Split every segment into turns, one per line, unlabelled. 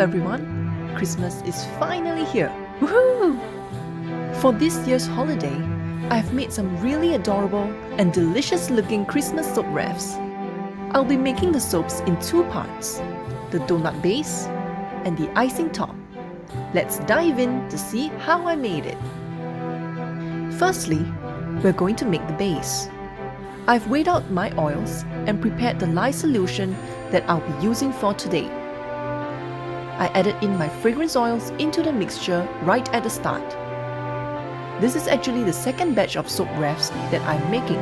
everyone! Christmas is finally here! Woohoo! For this year's holiday, I've made some really adorable and delicious looking Christmas soap wreaths. I'll be making the soaps in two parts, the donut base and the icing top. Let's dive in to see how I made it. Firstly, we're going to make the base. I've weighed out my oils and prepared the lye solution that I'll be using for today. I added in my fragrance oils into the mixture right at the start. This is actually the second batch of soap wreaths that I'm making.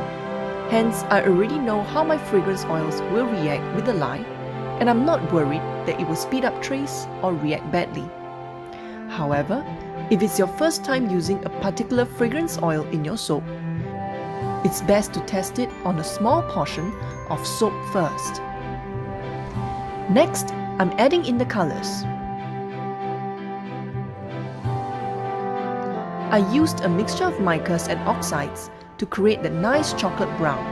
Hence, I already know how my fragrance oils will react with the lye, and I'm not worried that it will speed up trace or react badly. However, if it's your first time using a particular fragrance oil in your soap, it's best to test it on a small portion of soap first. Next, I'm adding in the colors. I used a mixture of micas and oxides to create that nice chocolate brown.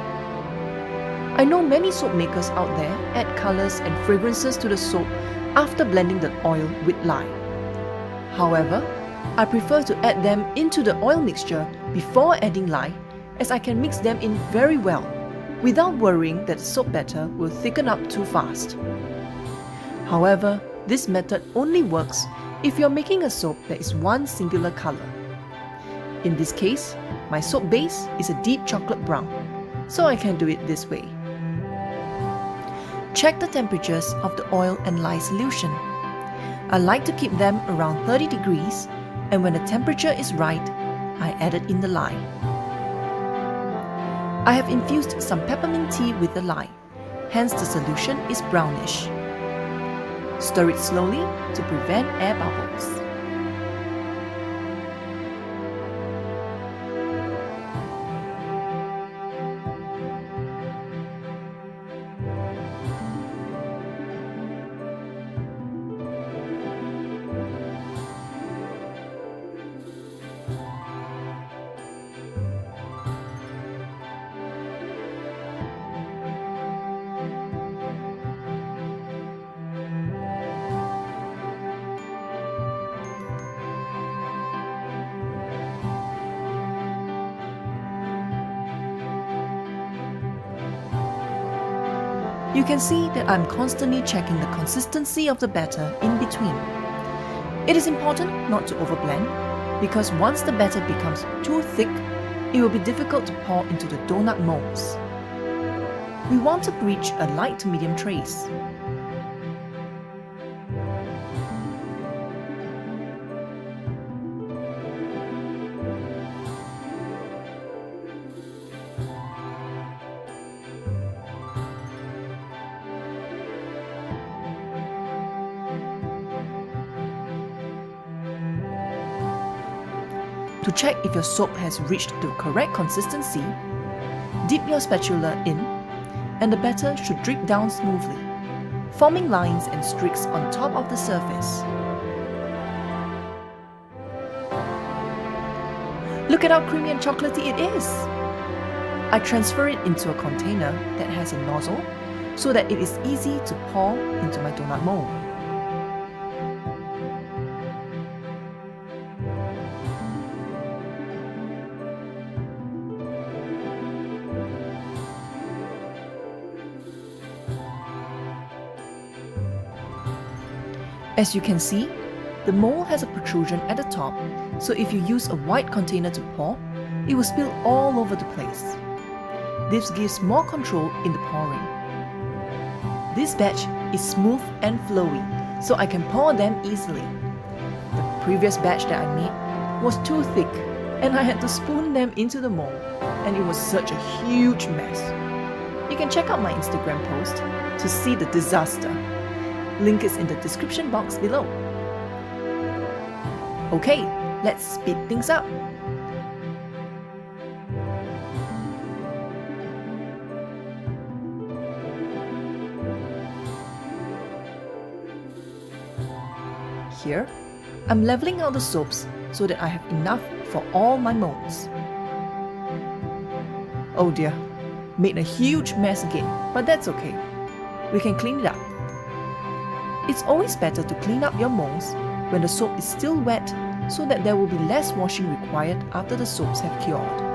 I know many soap makers out there add colors and fragrances to the soap after blending the oil with lye. However, I prefer to add them into the oil mixture before adding lye, as I can mix them in very well without worrying that the soap batter will thicken up too fast. However, this method only works if you're making a soap that is one singular color. In this case, my soap base is a deep chocolate brown, so I can do it this way. Check the temperatures of the oil and lye solution. I like to keep them around 30 degrees, and when the temperature is right, I added in the lye. I have infused some peppermint tea with the lye, hence the solution is brownish. Stir it slowly to prevent air bubbles. You can see that I'm constantly checking the consistency of the batter in between. It is important not to overblend, because once the batter becomes too thick, it will be difficult to pour into the donut molds. We want to reach a light to medium trace. To check if your soap has reached the correct consistency, dip your spatula in, and the batter should drip down smoothly, forming lines and streaks on top of the surface. Look at how creamy and chocolatey it is! I transfer it into a container that has a nozzle so that it is easy to pour into my donut mold. As you can see, the mold has a protrusion at the top, so if you use a wide container to pour, it will spill all over the place. This gives more control in the pouring. This batch is smooth and flowy, so I can pour them easily. The previous batch that I made was too thick, and I had to spoon them into the mold, and it was such a huge mess. You can check out my Instagram post to see the disaster. Link is in the description box below. Okay, let's speed things up. Here, I'm leveling out the soaps so that I have enough for all my molds. Oh dear, made a huge mess again, but that's okay. We can clean it up. It's always better to clean up your molds when the soap is still wet so that there will be less washing required after the soaps have cured.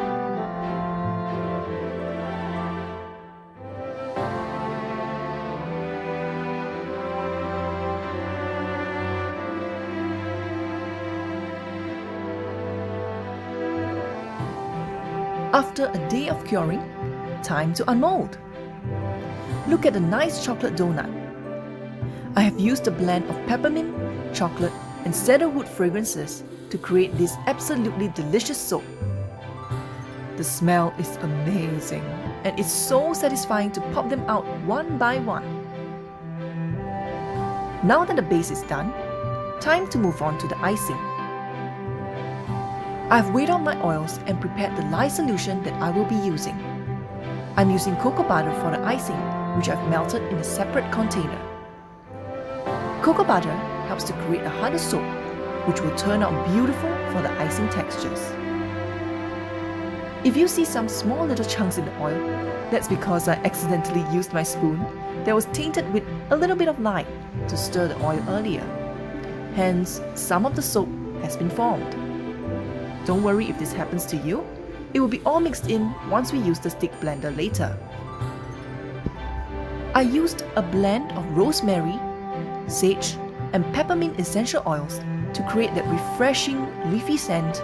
After a day of curing, time to unmold. Look at the nice chocolate donut. I have used a blend of peppermint, chocolate, and cedarwood fragrances to create this absolutely delicious soap. The smell is amazing, and it's so satisfying to pop them out one by one. Now that the base is done, time to move on to the icing. I've weighed out my oils and prepared the lye solution that I will be using. I'm using cocoa butter for the icing, which I've melted in a separate container. Cocoa butter helps to create a harder soap, which will turn out beautiful for the icing textures. If you see some small little chunks in the oil, that's because I accidentally used my spoon that was tainted with a little bit of lye to stir the oil earlier. Hence, some of the soap has been formed. Don't worry if this happens to you, it will be all mixed in once we use the stick blender later. I used a blend of rosemary, sage, and peppermint essential oils to create that refreshing leafy scent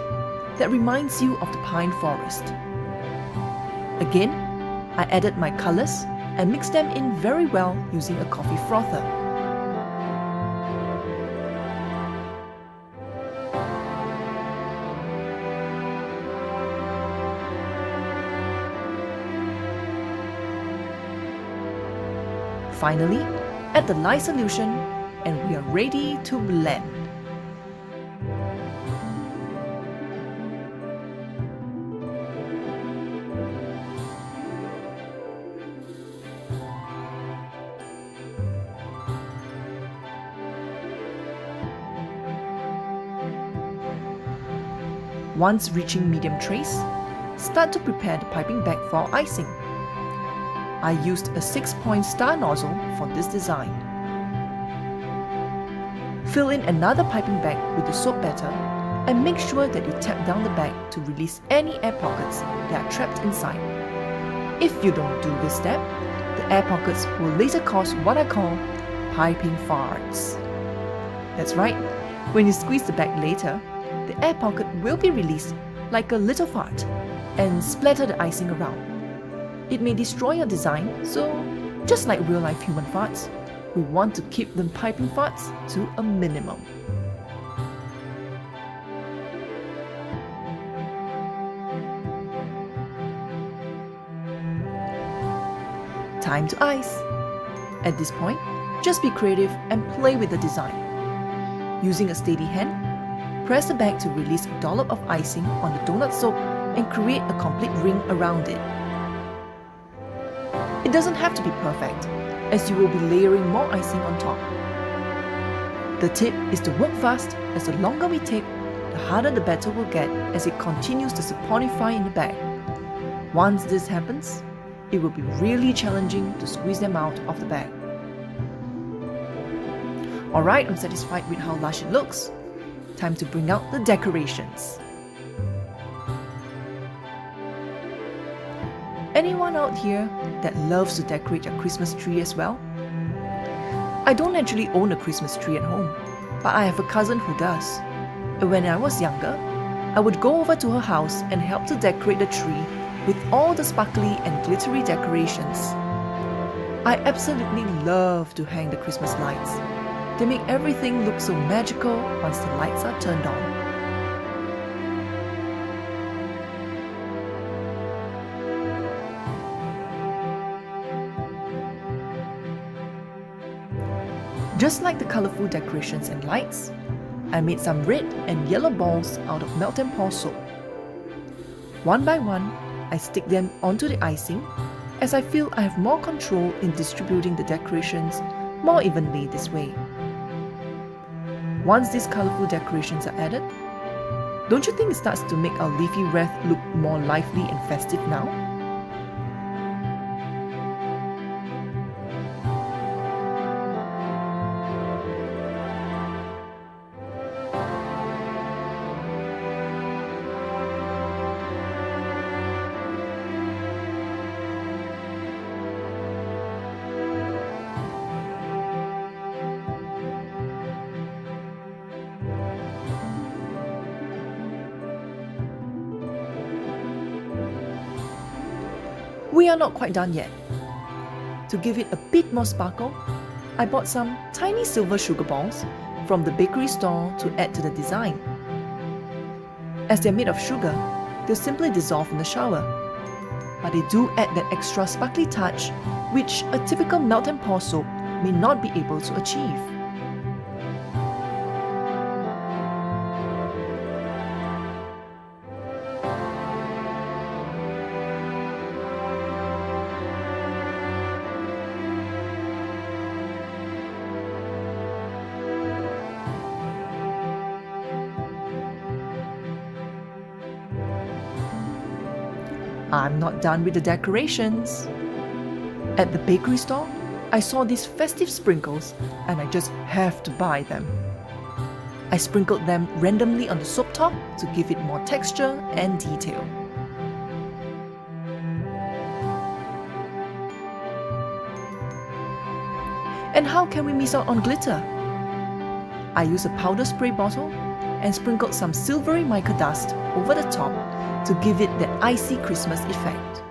that reminds you of the pine forest. Again, I added my colors and mixed them in very well using a coffee frother. Finally, add the lye solution and we are ready to blend. Once reaching medium trace, start to prepare the piping bag for icing. I used a 6-point star nozzle for this design. Fill in another piping bag with the soap batter and make sure that you tap down the bag to release any air pockets that are trapped inside. If you don't do this step, the air pockets will later cause what I call piping farts. That's right, when you squeeze the bag later, the air pocket will be released like a little fart and splatter the icing around. It may destroy your design, so just like real-life human farts, we want to keep the piping farts to a minimum. Time to ice. At this point, just be creative and play with the design. Using a steady hand, press the bag to release a dollop of icing on the donut soap and create a complete ring around it. It doesn't have to be perfect, as you will be layering more icing on top. The tip is to work fast, as the longer we take, the harder the batter will get as it continues to saponify in the bag. Once this happens, it will be really challenging to squeeze them out of the bag. Alright, I'm satisfied with how lush it looks. Time to bring out the decorations. Anyone out here that loves to decorate your Christmas tree as well? I don't actually own a Christmas tree at home, but I have a cousin who does. And when I was younger, I would go over to her house and help to decorate the tree with all the sparkly and glittery decorations. I absolutely love to hang the Christmas lights. They make everything look so magical once the lights are turned on. Just like the colorful decorations and lights, I made some red and yellow balls out of melt and pour soap. One by one, I stick them onto the icing, as I feel I have more control in distributing the decorations more evenly this way. Once these colorful decorations are added, don't you think it starts to make our leafy wreath look more lively and festive now? We are not quite done yet. To give it a bit more sparkle, I bought some tiny silver sugar balls from the bakery store to add to the design. As they're made of sugar, they'll simply dissolve in the shower. But they do add that extra sparkly touch which a typical melt and pour soap may not be able to achieve. I'm not done with the decorations. At the bakery store, I saw these festive sprinkles and I just have to buy them. I sprinkled them randomly on the soap top to give it more texture and detail. And how can we miss out on glitter? I used a powder spray bottle and sprinkled some silvery mica dust over the top to give it that icy Christmas effect.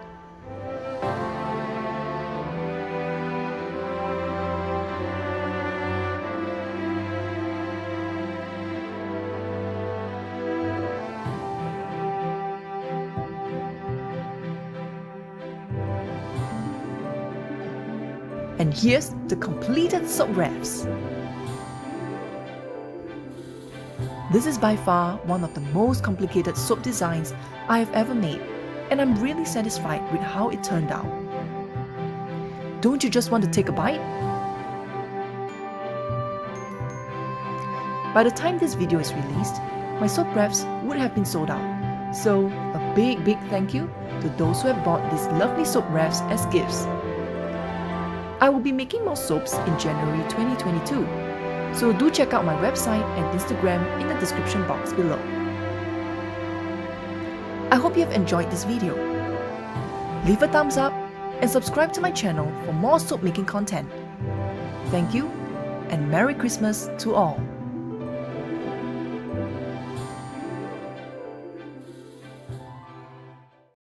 And here's the completed soap wreaths. This is by far one of the most complicated soap designs I have ever made, and I'm really satisfied with how it turned out. Don't you just want to take a bite? By the time this video is released, my soap wreaths would have been sold out. So a big thank you to those who have bought these lovely soap wreaths as gifts. I will be making more soaps in January 2022. So do check out my website and Instagram in the description box below. I hope you have enjoyed this video. Leave a thumbs up and subscribe to my channel for more soap making content. Thank you and Merry Christmas to all.